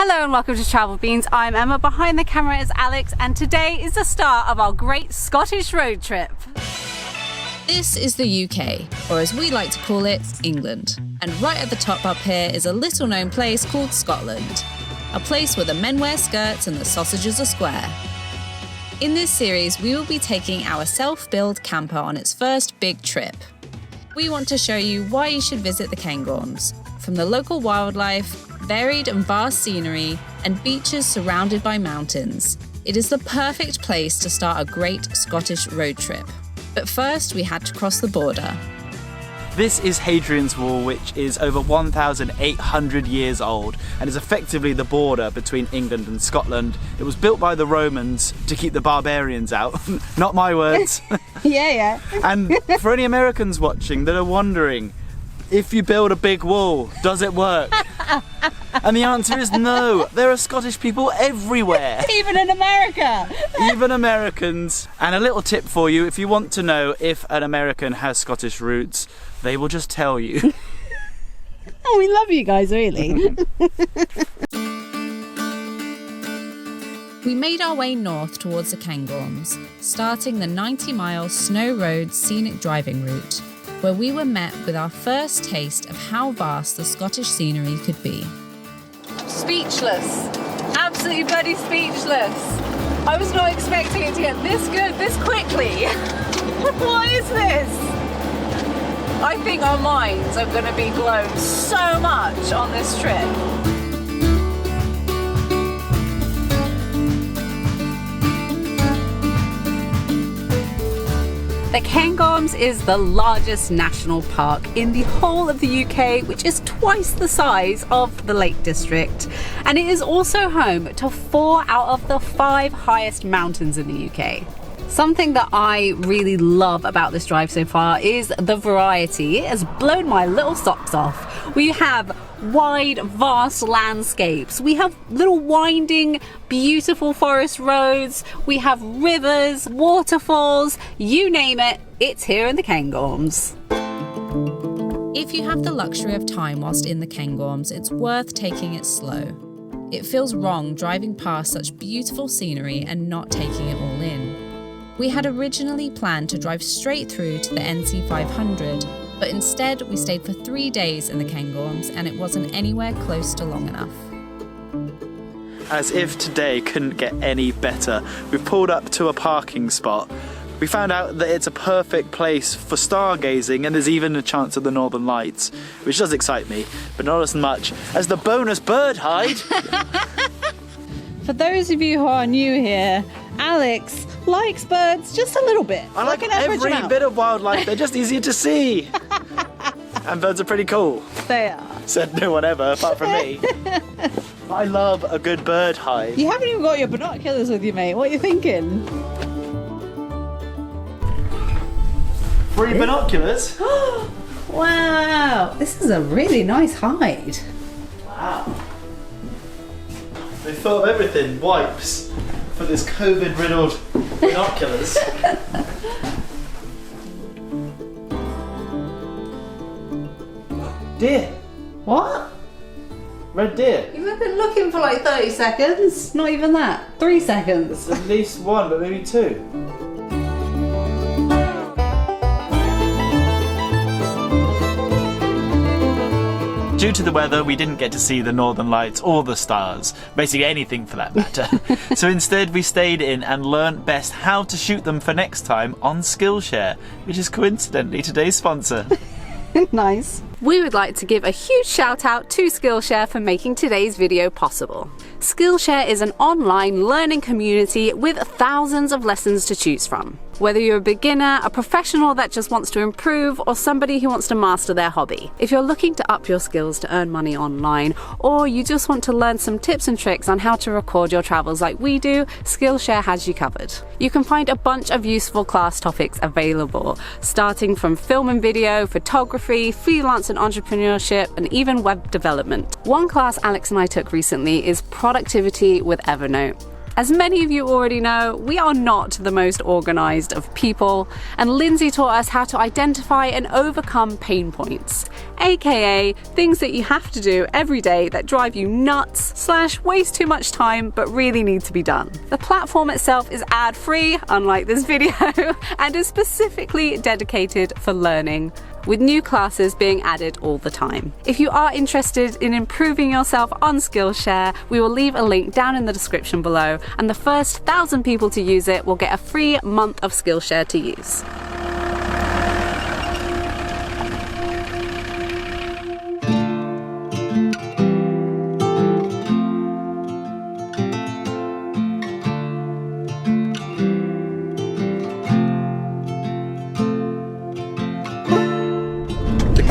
Hello and welcome to Travel Beans. I'm Emma, behind the camera is Alex, and today is the start of our great Scottish road trip. This is the UK, or as we like to call it, England. And right at the top up here is a little known place called Scotland. A place where the men wear skirts and the sausages are square. In this series, we will be taking our self-built camper on its first big trip. We want to show you why you should visit the Cairngorms, from the local wildlife, varied and vast scenery, and beaches surrounded by mountains. It is the perfect place to start a great Scottish road trip. But first, we had to cross the border. This is Hadrian's Wall, which is over 1,800 years old and is effectively the border between England and Scotland. It was built by the Romans to keep the barbarians out. Not my words. Yeah. And for any Americans watching that are wondering, if you build a big wall, does it work? And the answer is no. There are Scottish people everywhere. Even in America. Even Americans. And a little tip for you, if you want to know if an American has Scottish roots, they will just tell you. Oh, we love you guys, really. We made our way north towards the Cairngorms, starting the 90-mile Snow Roads Scenic Driving route, where we were met with our first taste of how vast the Scottish scenery could be. Speechless. Absolutely bloody speechless. I was not expecting it to get this good this quickly. What is this? I think our minds are going to be blown so much on this trip. The Cairngorms is the largest national park in the whole of the UK, which is twice the size of the Lake District. And it is also home to 4 out of the 5 highest mountains in the UK. Something that I really love about this drive so far is the variety. It has blown my little socks off. We have wide, vast landscapes. We have little winding, beautiful forest roads. We have rivers, waterfalls, you name it, it's here in the Cairngorms. If you have the luxury of time whilst in the Cairngorms, it's worth taking it slow. It feels wrong driving past such beautiful scenery and not taking it all in. We had originally planned to drive straight through to the NC500, but instead we stayed for 3 days in the Cairngorms and it wasn't anywhere close to long enough. As if today couldn't get any better, we've pulled up to a parking spot. We found out that it's a perfect place for stargazing, and there's even a chance of the Northern Lights, which does excite me, but not as much as the bonus bird hide. For those of you who are new here, Alex likes birds just a little bit. I like every bit of wildlife, they're just easier to see. And birds are pretty cool. They are. Said no one ever, apart from me. I love a good bird hide. You haven't even got your binoculars with you, mate. What are you thinking? Free binoculars? Wow, this is a really nice hide. Wow. They thought of everything. Wipes for this COVID-riddled binoculars. Deer. What? Red deer. You've been looking for like 30 seconds. Not even that. 3 seconds. At least one, but maybe 2. Due to the weather, we didn't get to see the Northern Lights or the stars, basically anything for that matter. So instead we stayed in and learnt best how to shoot them for next time on Skillshare, which is coincidentally today's sponsor. Nice. We would like to give a huge shout out to Skillshare for making today's video possible. Skillshare is an online learning community with thousands of lessons to choose from. Whether you're a beginner, a professional that just wants to improve, or somebody who wants to master their hobby. If you're looking to up your skills to earn money online, or you just want to learn some tips and tricks on how to record your travels like we do, Skillshare has you covered. You can find a bunch of useful class topics available, starting from film and video, photography, freelance and entrepreneurship, and even web development. One class Alex and I took recently is productivity with Evernote. As many of you already know, we are not the most organised of people, and Lindsay taught us how to identify and overcome pain points, aka things that you have to do every day that drive you nuts / waste too much time but really need to be done. The platform itself is ad-free, unlike this video, and is specifically dedicated for learning, with new classes being added all the time. If you are interested in improving yourself on Skillshare, we will leave a link down in the description below, and the first 1,000 people to use it will get a free month of Skillshare to use.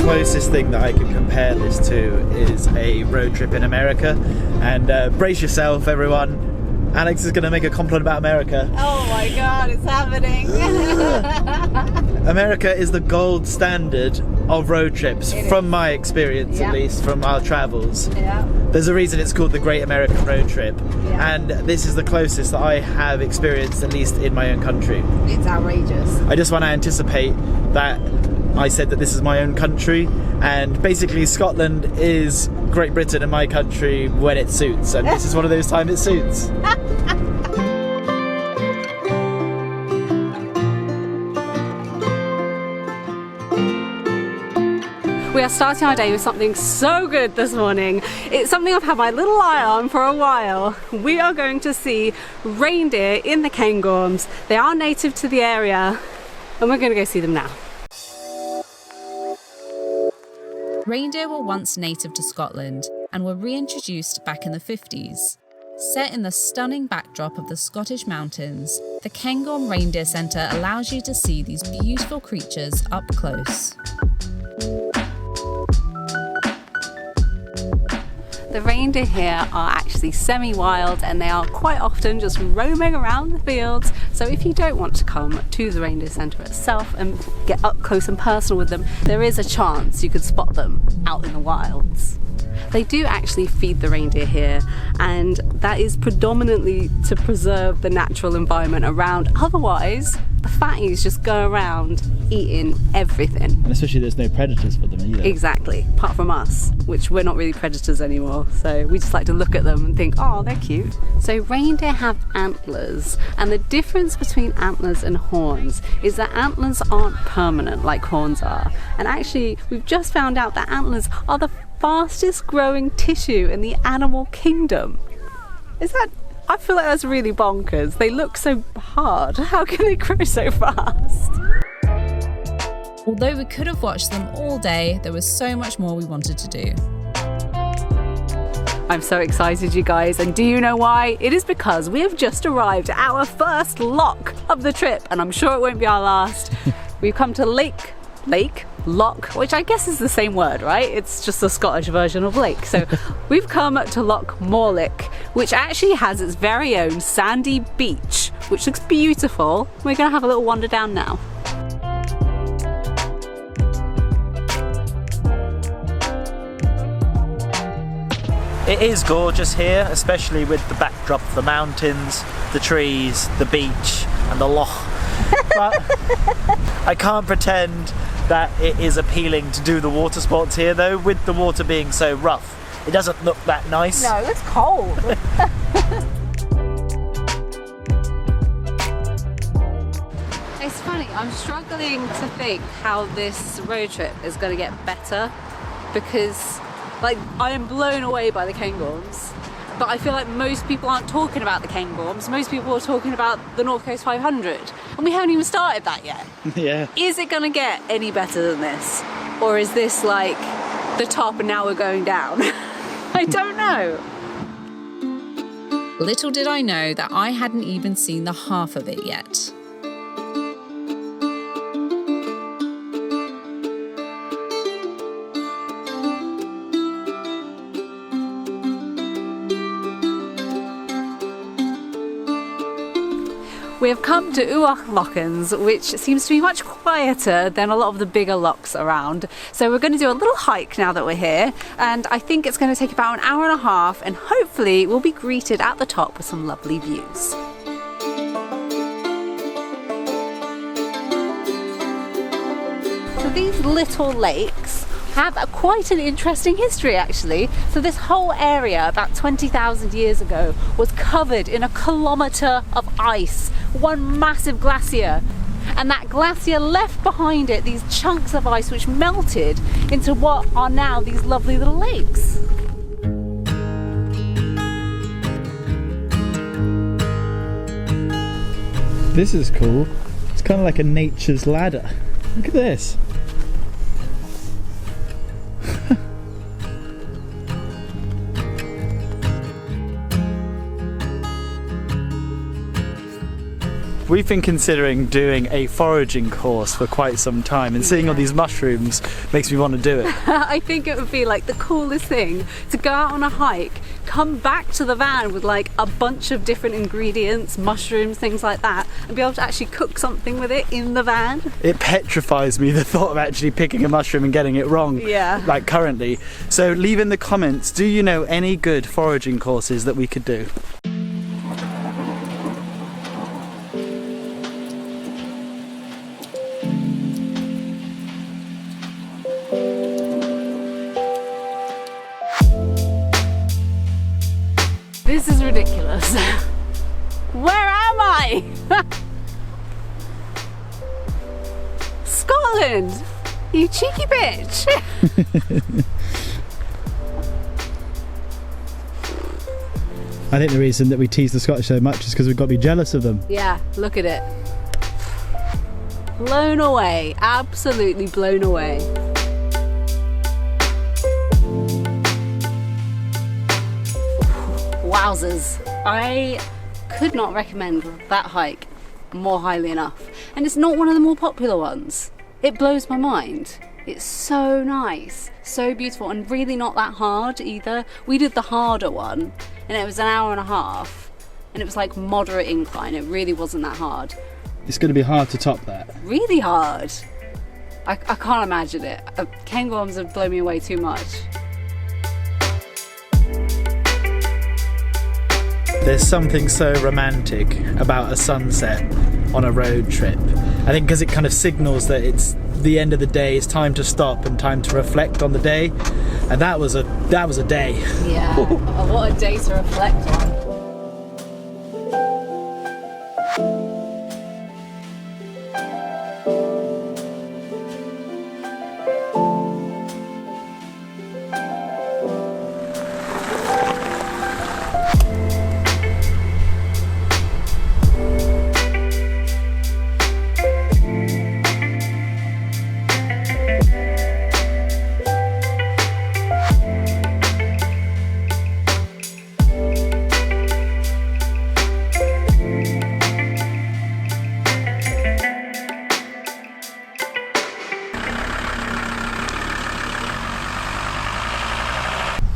Closest thing that I can compare this to is a road trip in America, and brace yourself everyone, Alex is going to make a compliment about America. Oh my god, it's happening. America is the gold standard of road trips, from my experience at least, from our travels. There's a reason it's called the Great American Road Trip, and this is the closest that I have experienced, at least in my own country. It's outrageous. I just want to anticipate that I said that this is my own country, and basically Scotland is Great Britain and my country when it suits, and this is one of those times it suits. We are starting our day with something so good this morning. It's something I've had my little eye on for a while. We are going to see reindeer in the Cairngorms. They are native to the area, and we're going to go see them now. Reindeer were once native to Scotland and were reintroduced back in the 50s. Set in the stunning backdrop of the Scottish mountains, the Cairngorm Reindeer Center allows you to see these beautiful creatures up close. The reindeer here are actually semi-wild, and they are quite often just roaming around the fields. So if you don't want to come to the reindeer centre itself and get up close and personal with them, there is a chance you could spot them out in the wilds. They do actually feed the reindeer here, and that is predominantly to preserve the natural environment around. Otherwise, the fatties just go around eating everything. And especially there's no predators for them either. Exactly, apart from us, which we're not really predators anymore, so we just like to look at them and think, oh, they're cute. So reindeer have antlers, and the difference between antlers and horns is that antlers aren't permanent like horns are. And actually, we've just found out that antlers are the fastest growing tissue in the animal kingdom. I feel like that's really bonkers. They look so hard. How can they grow so fast? Although we could have watched them all day, there was so much more we wanted to do. I'm so excited, you guys, and do you know why? It is because we have just arrived at our first loch of the trip, and I'm sure it won't be our last. We've come to Loch, which I guess is the same word, right? It's just a Scottish version of lake. So we've come to Loch Morlich, which actually has its very own sandy beach, which looks beautiful. We're going to have a little wander down now. It is gorgeous here, especially with the backdrop of the mountains, the trees, the beach and the loch. But I can't pretend that it is appealing to do the water sports here though, with the water being so rough. It doesn't look that nice. No, it's cold. It's funny, I'm struggling to think how this road trip is going to get better, because I am blown away by the Cairngorms, but I feel like most people aren't talking about the Cairngorms. Most people are talking about the North Coast 500, and we haven't even started that yet. Yeah. Is it going to get any better than this? Or is this like the top and now we're going down? I don't know. Little did I know that I hadn't even seen the half of it yet. We have come to Uath Lochan, which seems to be much quieter than a lot of the bigger lochs around. So we're going to do a little hike now that we're here, and I think it's going to take about an hour and a half, and hopefully we'll be greeted at the top with some lovely views. So these little lakes have quite an interesting history actually. So this whole area about 20,000 years ago was covered in a kilometre of ice, one massive glacier. And that glacier left behind it these chunks of ice which melted into what are now these lovely little lakes. This is cool. It's kind of like a nature's ladder. Look at this. We've been considering doing a foraging course for quite some time, and seeing all these mushrooms makes me want to do it. I think it would be like the coolest thing to go out on a hike, come back to the van with like a bunch of different ingredients, mushrooms, things like that, and be able to actually cook something with it in the van. It petrifies me, the thought of actually picking a mushroom and getting it wrong, like currently. So leave in the comments, do you know any good foraging courses that we could do? This is ridiculous. Where am I? Scotland! You cheeky bitch! I think the reason that we tease the Scottish so much is because we've got to be jealous of them. Yeah, look at it. Blown away, absolutely blown away. Wowzers. I could not recommend that hike more highly enough. And it's not one of the more popular ones. It blows my mind. It's so nice, so beautiful, and really not that hard either. We did the harder one, and it was an hour and a half, and it was like moderate incline. It really wasn't that hard. It's going to be hard to top that. Really hard. I can't imagine it. Cairngorms have blown me away too much. There's something so romantic about a sunset on a road trip. I think because it kind of signals that it's the end of the day, it's time to stop and time to reflect on the day. And that was a day. Yeah, what a day to reflect on.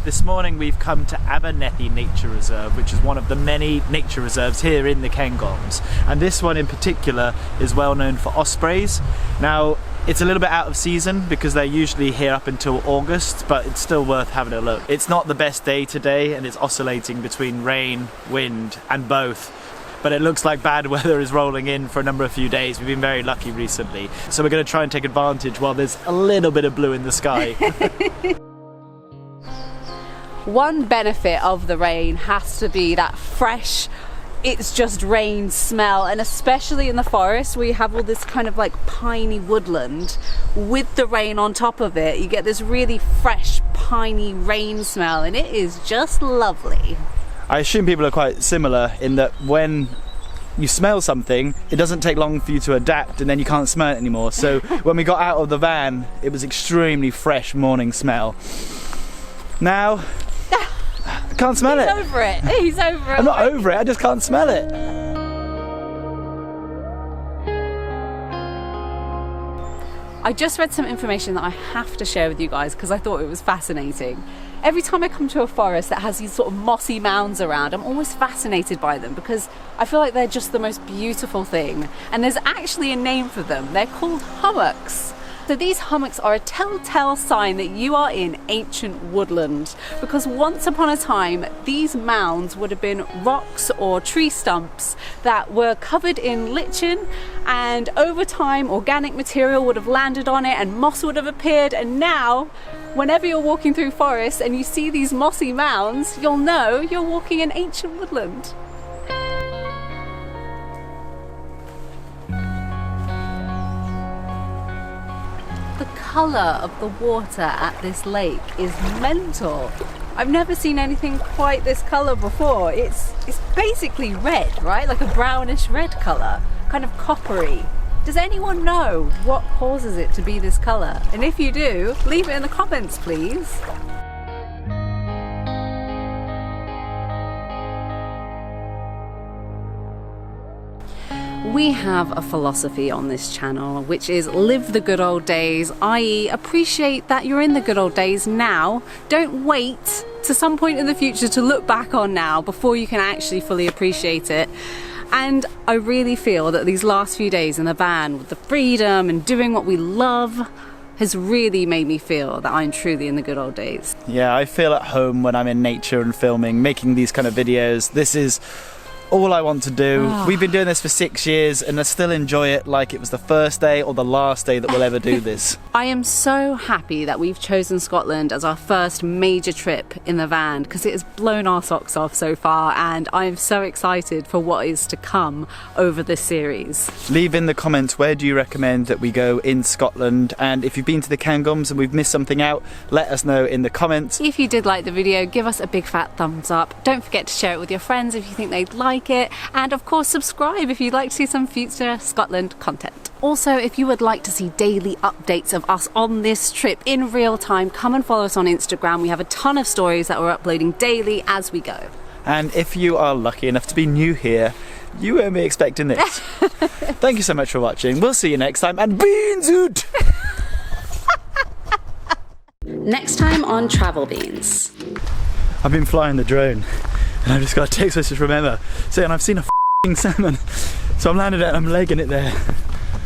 This morning we've come to Abernethy Nature Reserve, which is one of the many nature reserves here in the Cairngorms. And this one in particular is well known for ospreys. Now, it's a little bit out of season because they're usually here up until August, but it's still worth having a look. It's not the best day today, and it's oscillating between rain, wind, and both. But it looks like bad weather is rolling in for a few days. We've been very lucky recently. So we're going to try and take advantage while there's a little bit of blue in the sky. One benefit of the rain has to be that fresh, it's just rain smell, and especially in the forest where you have all this kind of like piney woodland with the rain on top of it, you get this really fresh piney rain smell, and it is just lovely. I assume people are quite similar in that when you smell something, it doesn't take long for you to adapt, and then you can't smell it anymore. So when we got out of the van, it was extremely fresh morning smell. Now, I can't smell it. He's over it. He's over it. I'm not over it, I just can't smell it. I just read some information that I have to share with you guys because I thought it was fascinating. Every time I come to a forest that has these sort of mossy mounds around, I'm always fascinated by them because I feel like they're just the most beautiful thing. And there's actually a name for them. They're called hummocks. So these hummocks are a telltale sign that you are in ancient woodland, because once upon a time these mounds would have been rocks or tree stumps that were covered in lichen, and over time organic material would have landed on it and moss would have appeared, and now whenever you're walking through forests and you see these mossy mounds, you'll know you're walking in ancient woodland. The colour of the water at this lake is mental. I've never seen anything quite this colour before. It's basically red, right? Like a brownish red colour, kind of coppery. Does anyone know what causes it to be this colour? And if you do, leave it in the comments, please. We have a philosophy on this channel, which is live the good old days, i.e. appreciate that you're in the good old days now. Don't wait to some point in the future to look back on now before you can actually fully appreciate it. And I really feel that these last few days in the van with the freedom and doing what we love has really made me feel that I'm truly in the good old days. Yeah, I feel at home when I'm in nature and filming, making these kind of videos. This is all I want to do. We've been doing this for 6 years and I still enjoy it like it was the first day or the last day that we'll ever do this. I am so happy that we've chosen Scotland as our first major trip in the van because it has blown our socks off so far, and I am so excited for what is to come over this series. Leave in the comments where do you recommend that we go in Scotland, and if you've been to the Cairngorms and we've missed something out, let us know in the comments. If you did like the video, give us a big fat thumbs up. Don't forget to share it with your friends if you think they'd like it, and of course subscribe if you'd like to see some future Scotland content. Also, if you would like to see daily updates of us on this trip in real time, come and follow us on Instagram. We have a ton of stories that we're uploading daily as we go. And if you are lucky enough to be new here, you won't be expecting this. Thank you so much for watching. We'll see you next time, and beans out! Next time on Travel Beans. I've been flying the drone and I've just got a text message from Emma saying I've seen a f***ing salmon. So I'm landing it and I'm legging it there.